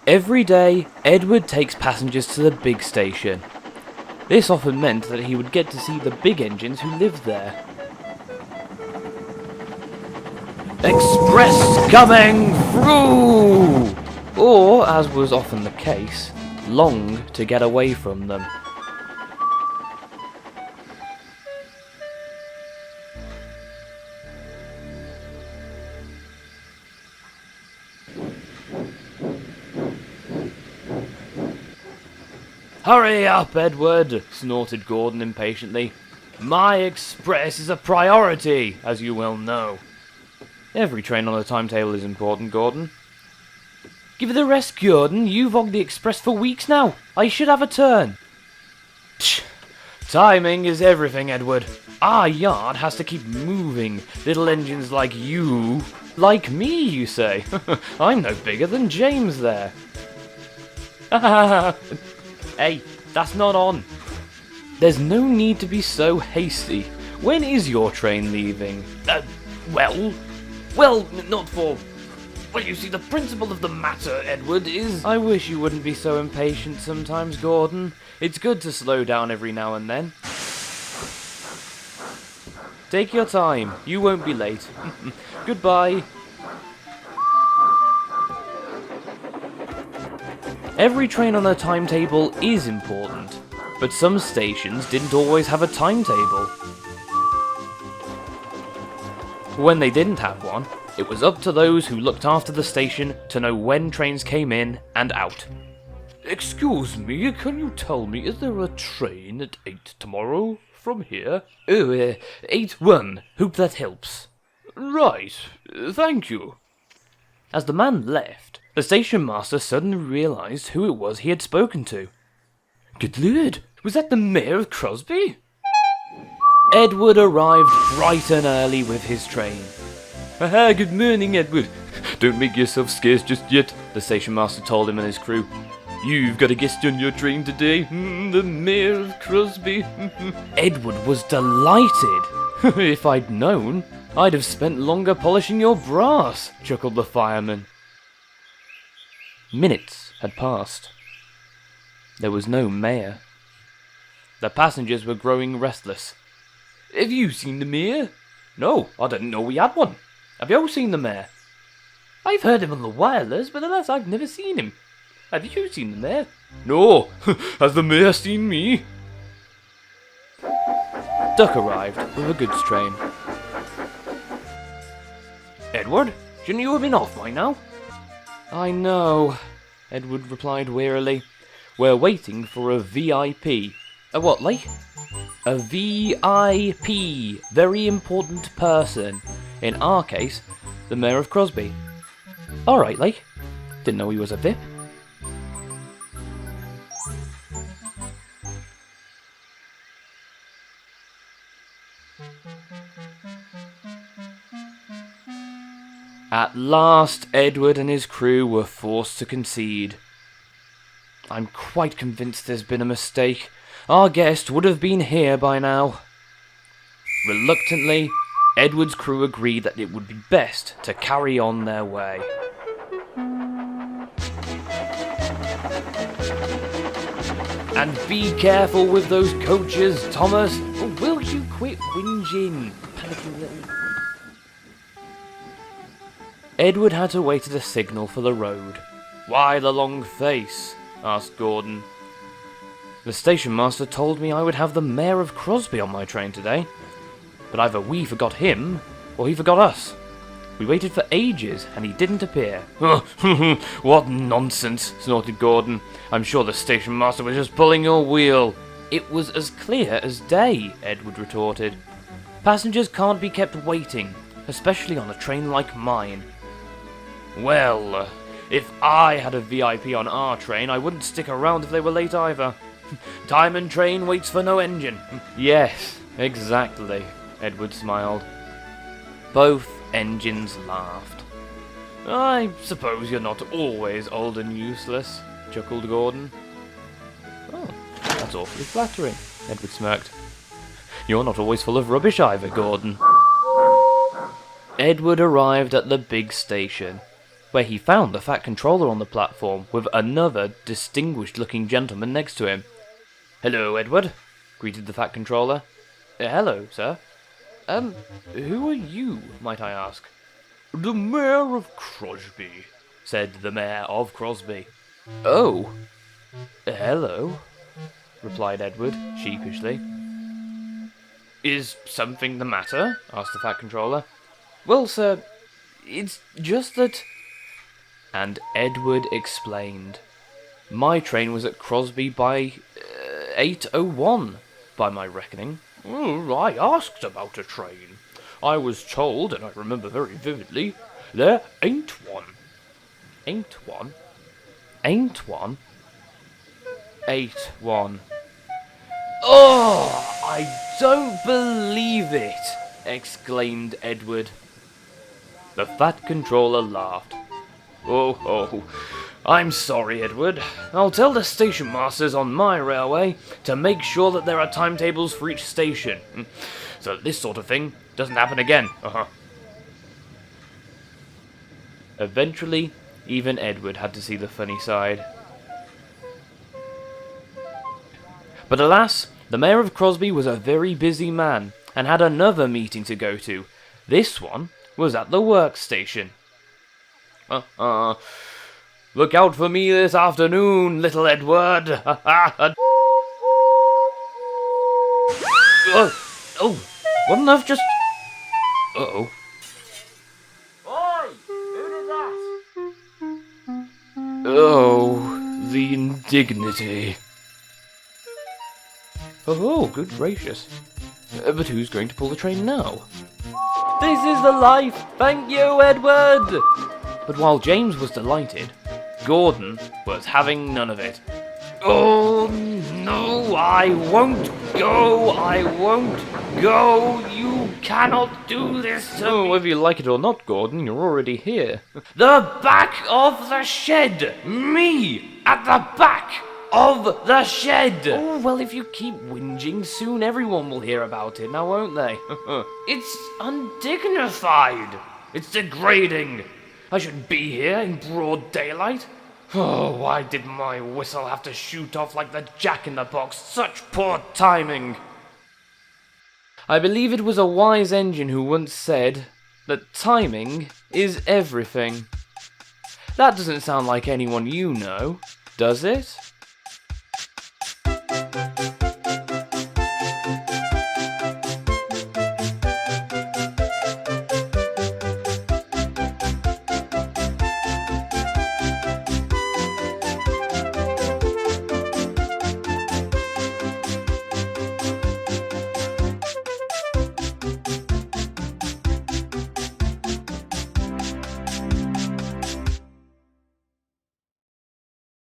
Every day, Edward takes passengers to the big station. This often meant that he would get to see the big engines who lived there. Express coming through! Or, as was often the case, long to get away from them. Hurry up, Edward, snorted Gordon impatiently. My express is a priority, as you well know. Every train on the timetable is important, Gordon. Give it a rest, Gordon. You've hogged the express for weeks now. I should have a turn. Tch, timing is everything, Edward. Our yard has to keep moving. Little engines like you. Like me, you say? I'm no bigger than James there. Hey, that's not on. There's no need to be so hasty. When is your train leaving? Well, not for... Well, you see, the principle of the matter, Edward, is... I wish you wouldn't be so impatient sometimes, Gordon. It's good to slow down every now and then. Take your time. You won't be late. Goodbye. Every train on a timetable is important, but some stations didn't always have a timetable. When they didn't have one, it was up to those who looked after the station to know when trains came in and out. Excuse me, can you tell me, is there a train at 8 tomorrow from here? Oh, 8-1. Hope that helps. Right, thank you. As the man left, the station master suddenly realised who it was he had spoken to. Good Lord, was that the Mayor of Crosby? Edward arrived bright and early with his train. Aha, good morning, Edward. Don't make yourself scarce just yet, the station master told him and his crew. You've got a guest on your train today, the Mayor of Crosby. Edward was delighted. If I'd known, I'd have spent longer polishing your brass, chuckled the fireman. Minutes had passed. There was no mayor. The passengers were growing restless. Have you seen the mayor? No, I didn't know we had one. Have you all seen the mayor? I've heard him on the wireless, but alas, I've never seen him. Have you seen the mayor? No. Has the mayor seen me? Duck arrived with a goods train. Edward, shouldn't you have been off by now? I know, Edward replied wearily. We're waiting for a VIP. A what, like? A VIP. Very important person. In our case, the Mayor of Crosby. Alright, like. Didn't know he was a VIP. At last, Edward and his crew were forced to concede. I'm quite convinced there's been a mistake. Our guest would have been here by now. Reluctantly, Edward's crew agreed that it would be best to carry on their way. And be careful with those coaches, Thomas, or will you quit whinging, panicking little... Edward had to wait at a signal for the road. Why the long face? Asked Gordon. The station master told me I would have the Mayor of Crosby on my train today. But either we forgot him, or he forgot us. We waited for ages, and he didn't appear. What nonsense, snorted Gordon. I'm sure the station master was just pulling your wheel. It was as clear as day, Edward retorted. Passengers can't be kept waiting, especially on a train like mine. Well, if I had a VIP on our train, I wouldn't stick around if they were late either. Time and train waits for no engine. Yes, exactly, Edward smiled. Both engines laughed. I suppose you're not always old and useless, chuckled Gordon. Oh, that's awfully flattering, Edward smirked. You're not always full of rubbish either, Gordon. Edward arrived at the big station. where he found the Fat Controller on the platform with another distinguished-looking gentleman next to him. "Hello, Edward," greeted the Fat Controller. "Hello, sir. Who are you, might I ask?" "The Mayor of Crosby," said the Mayor of Crosby. "Oh, hello," replied Edward, sheepishly. "Is something the matter?" asked the Fat Controller. "Well, sir, it's just that—" And Edward explained. My train was at Crosby by 8:01, by my reckoning. "I asked about a train. I was told, and I remember very vividly, there ain't one." "Ain't one? Ain't one? 8-1. "Oh, I don't believe it!" exclaimed Edward. The Fat Controller laughed. Oh, I'm sorry, Edward. I'll tell the station masters on my railway to make sure that there are timetables for each station, so that this sort of thing doesn't happen again. Eventually, even Edward had to see the funny side. But alas, the Mayor of Crosby was a very busy man, and had another meeting to go to. This one was at the workstation. Look out for me this afternoon, little Edward. What on earth just... Uh-oh. Oi! Who did that? Oh, the indignity. Oh, good gracious. But who's going to pull the train now? This is the life! Thank you, Edward! But while James was delighted, Gordon was having none of it. "Oh, no, I won't go! I won't go! You cannot do this to me!" Whether you like it or not, Gordon, you're already here. "The back of the shed! Me! At the back of the shed!" "Oh, well, if you keep whinging, soon everyone will hear about it, now won't they?" "It's undignified! It's degrading! I shouldn't be here in broad daylight. Oh, why did my whistle have to shoot off like the jack-in-the-box? Such poor timing!" I believe it was a wise engine who once said that timing is everything. That doesn't sound like anyone you know, does it?